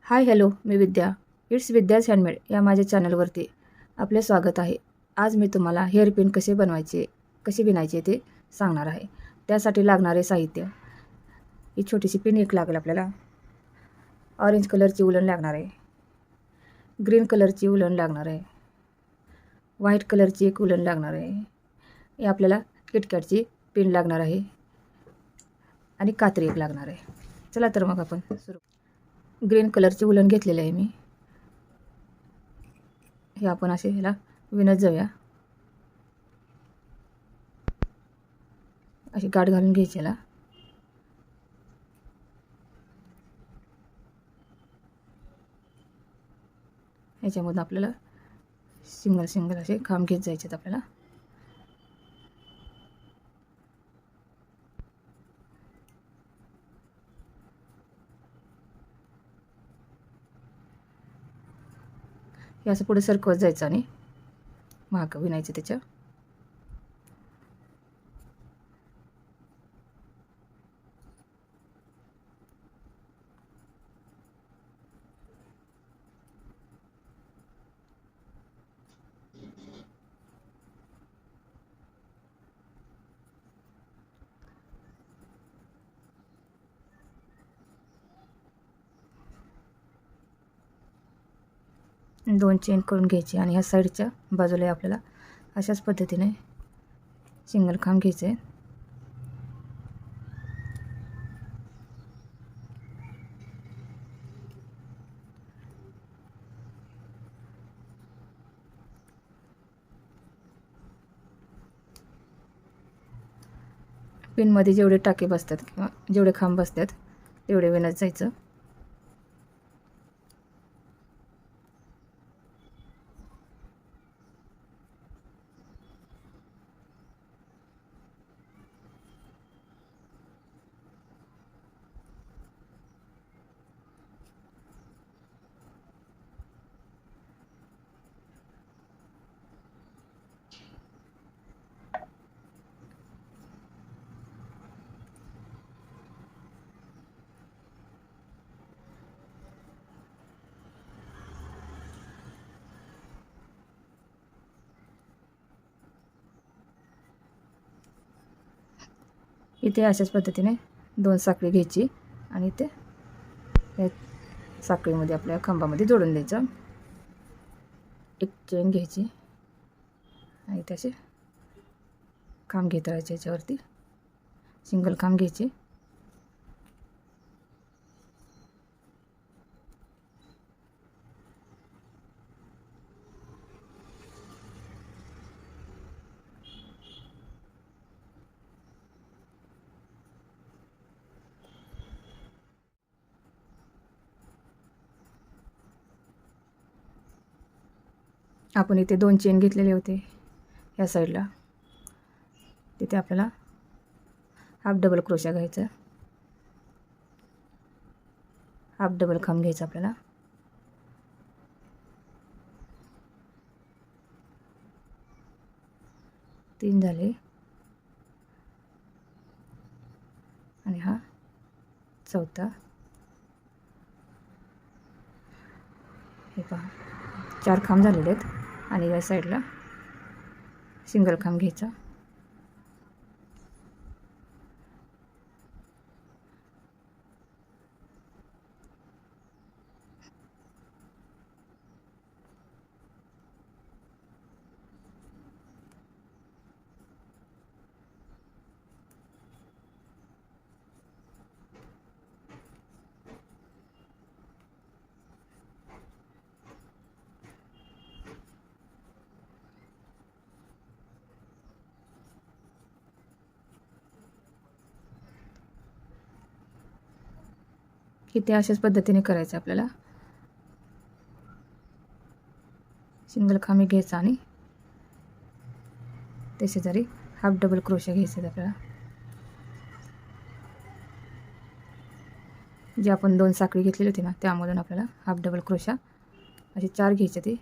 हाय hello, मी Vidya. It's Vidya's handmade या माझ्या चॅनलवरती आपले स्वागत आहे. आज मी तुम्हाला हेअर पिन कसे विणायचे ते सांगणार आहे. त्यासाठी लागणारे साहित्य, ही छोटीशी पिन एक लागेल आपल्याला. ऑरेंज कलरची उलन लागणार आहे. ग्रीन कलरची उलन लागणार आहे. व्हाईट कलरची एक उलन लागणार आहे. हे आपल्याला किटकॅटची पिन लागणार आहे आणि कात्री एक लागणार आहे. चला तर मग आपण सुरू. ग्रीन कलरची उलन घेतलेली आहे मी. हे आपण असे ह्याला विणत जाऊया. अशी गाठ घालून घ्यायची याला. ह्याच्यामधून आपल्याला सिंगल सिंगल असे खांब घेत जायचे आहेत आपल्याला. हे असं पुढे सरकवत जायचं आणि मागं विणायचं त्याच्या. दोन चेन करून घ्यायची आणि ह्या साईडच्या बाजूला आपल्याला अशाच पद्धतीने सिंगल खांब घ्यायचे. पिनमध्ये जेवढे टाके बसतात किंवा जेवढे खांब बसतात तेवढे विणत जायचं. इथे अशाच पद्धतीने दोन साखळी घ्यायची आणि ते या साखळीमध्ये आपल्या खांबामध्ये जोडून द्यायचं. एक चेन घ्यायची आणि त्याचे खांब घेत राहायचे. याच्यावरती सिंगल खांब घ्यायचे. आपण इथे दोन चेन घेतलेले होते या साईडला. तिथे आपल्याला हाफ डबल क्रोशा घ्यायचा. हाफ डबल खांब घ्यायचा आपल्याला. तीन झाले आणि हा चौथा. हे पहा, चार खांब झालेले आहेत आणि या साईडला सिंगल खांब घ्यायचा. इथे अशाच पद्धतीने करायचं आपल्याला. सिंगल खांब घ्यायचा आणि त्या शेजारी हाफ डबल क्रोशा घ्यायचे आपल्याला. जे आपण दोन साखळी घेतलेली होती ना त्यामधून आपल्याला हाफ डबल क्रोशा असे चार घ्यायचे. ते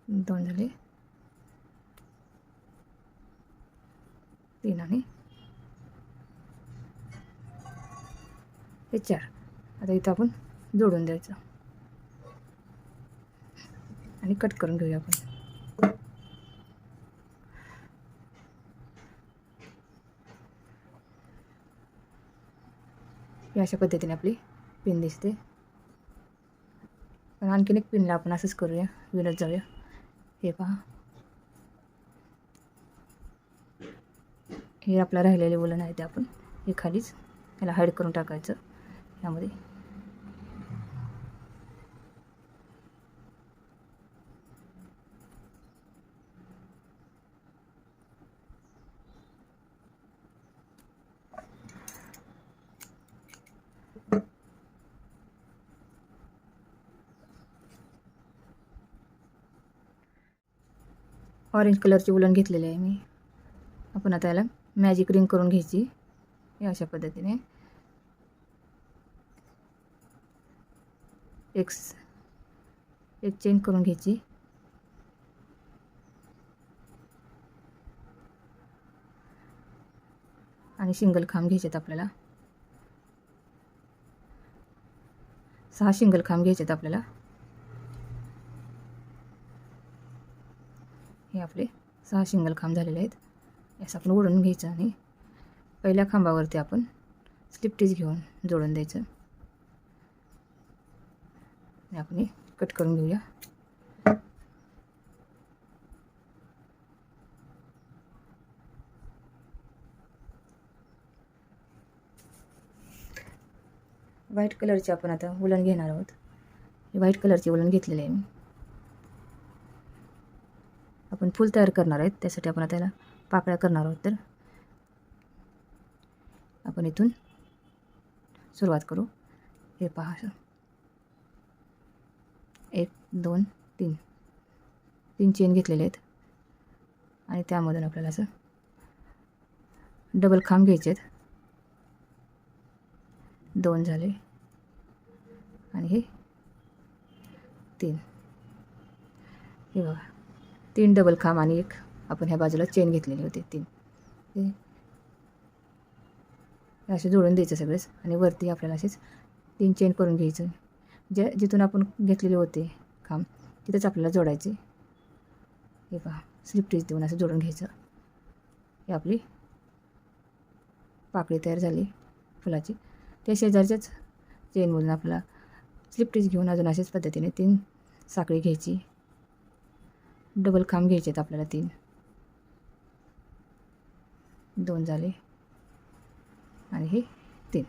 दोन झाले, तीन आणि हे 4. आता इथं आपण जोडून द्यायचं आणि कट करून घेऊया आपण. ही अशा पद्धतीने आपली पिन दिसते. पण आणखीन एक पिनला आपण असंच करूया, विणत जाऊया. हे पहा, हे आपलं राहिलेले वलन आहे ते आपण हे खालीच याला हाईड करून टाकायचं यामध्ये. ऑरेंज कलरची वुलन घेतलेली आहे मी. आपण आता याला मॅजिक रिंग करून घ्यायची. हे अशा पद्धतीने एक चेन करून घ्यायची. आणि सिंगल खांब घ्यायचेत आपल्याला. 6 सिंगल खांब घ्यायचेत आपल्याला. हे आपले 6 सिंगल खांब झालेले आहेत. यास आपण ओढून घ्यायचं आणि पहिल्या खांबावरती आपण स्लिप टिच घेऊन जोडून द्यायचं. आणि आपण हे कट करून घेऊया. व्हाईट कलरची आपण आता वुलन घेणार आहोत. व्हाईट कलरची वुलन घेतलेली आहे मी. आपण फूल तयार करणार आहेत, त्यासाठी आपण आता याला पाकळ्या करणार आहोत. तर आपण इथून सुरुवात करू. हे पहा, 1 2 3 3 चेन घेतलेले आहेत आणि त्यामधून आपल्याला असं डबल खांब घ्यायचे आहेत. 2 झाले आणि हे 3. हे बघा, 3 डबल खांब आणि एक आपण ह्या बाजूला चेन घेतलेली होती 3. हे असे जोडून द्यायचं सगळेच आणि वरती आपल्याला असेच 3 चेन करून घ्यायचं. जिथून आपण घेतलेले होते खांब तिथेच आपल्याला जोडायचे. हे पहा, स्लिप टिच देऊन असं जोडून घ्यायचं. ही आपली पाकळी तयार झाली फुलाची. त्या शेजारच्याच चेनमधून आपल्याला स्लिप टिच घेऊन अजून अशाच पद्धतीने 3 साखळी घ्यायची. डबल खांब घ्यायचे आहेत आपल्याला 3. 2 झाले आणि हे 3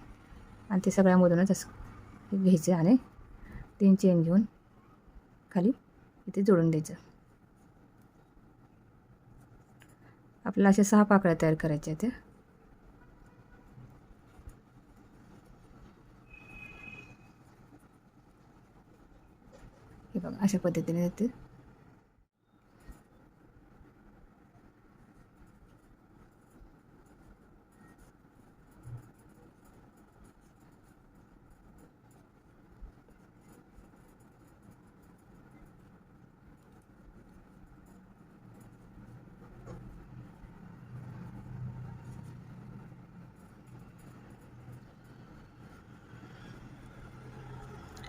आणि ते सगळ्यामधूनच असं घ्यायचं आणि 3 चेन घेऊन खाली इथे जोडून द्यायचं. आपल्याला अशा 6 पाकळ्या तयार करायच्या आहेत. हे बघा, अशा पद्धतीने येते.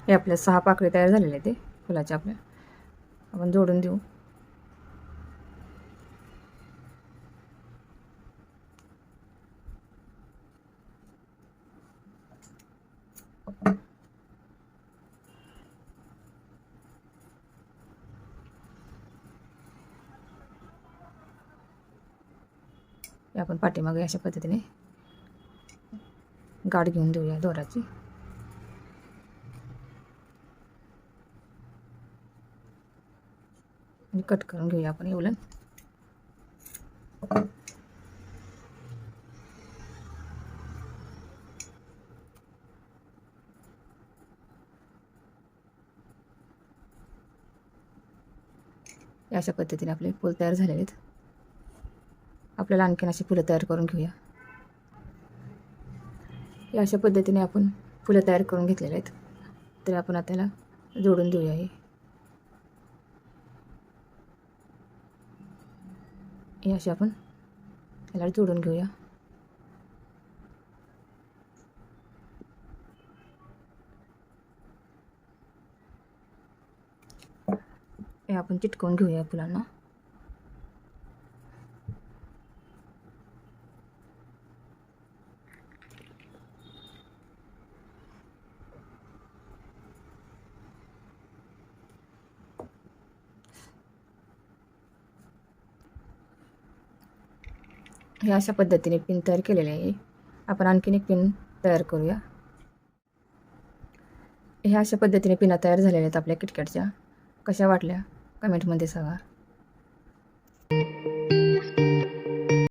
हे आपल्या 6 पाकळी तयार झालेले आहेत. ते फुलाचे आपल्या आपण जोडून देऊ. आपण पाठीमागे अशा पद्धतीने गाठ घेऊन देऊया दोराची. आणि कट करून घेऊया आपण वुलन. अशा पद्धतीने आपले फूल तयार झालेले आहेत. आपल्याला आणखीन अशी फुलं तयार करून घेऊया. अशा पद्धतीने आपण फुलं तयार करून घेतलेले आहेत. तर आपण आता त्याला जोडून देऊया. हे असे आपण याला जोडून घेऊया. हे आपण चिटकवून घेऊया फुलांना. हे अशा पद्धतीने पिन तयार केलेले आहे. आपण आणखीन एक पिन तयार करूया. ह्या अशा पद्धतीने पिना तयार झालेल्या आहेत आपल्या किटकॅटच्या. कशा वाटल्या कमेंटमध्ये सांगा.